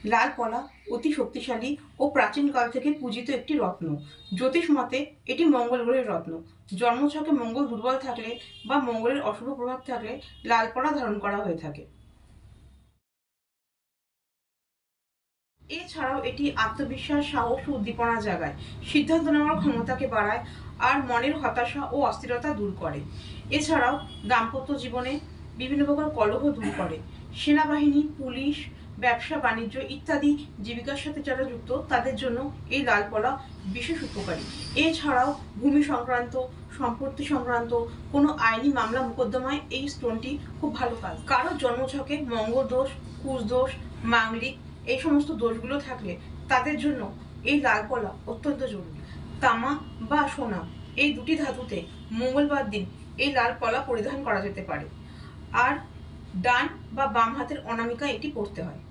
লাল পলা অতি শক্তিশালী ও প্রাচীনকাল থেকে পূজিত একটি রত্ন। জ্যোতিষ মতে এটি মঙ্গল গ্রহের রত্ন। জন্মছকে মঙ্গল দুর্বল থাকলে বা মঙ্গলের অশুভ প্রভাব থাকলে লাল পলা ধারণ করা হয়ে থাকে। এছাড়াও এটি আত্মবিশ্বাস, সাহস ও উদ্দীপনা জাগায়, সিদ্ধান্ত নেওয়ার ক্ষমতাকে বাড়ায় আর মনের হতাশা ও অস্থিরতা দূর করে। এছাড়াও দাম্পত্য জীবনে বিভিন্ন প্রকার কলহ দূর করে। সেনাবাহিনী, পুলিশ, ব্যবসা বাণিজ্য ইত্যাদি জীবিকার সাথে যারা যুক্ত তাদের জন্য এই লাল পলা বিশেষ উপকারী। এছাড়াও ভূমি সংক্রান্ত, সম্পত্তি সংক্রান্ত কোনো আইনি মামলা মোকদ্দমায় এই স্টোনটি খুব ভালো কাজ। কারো জন্মছকে মঙ্গল দোষ, কুশ দোষ, মাঙ্গলিক এই সমস্ত দোষগুলো থাকলে তাদের জন্য এই লাল পলা অত্যন্ত জরুরি। তামা বা সোনা এই দুটি ধাতুতে মঙ্গলবার দিন এই লাল পলা পরিধান করা যেতে পারে। আর ডান বা বাম হাতের অনামিকা এটি পড়তে হয়।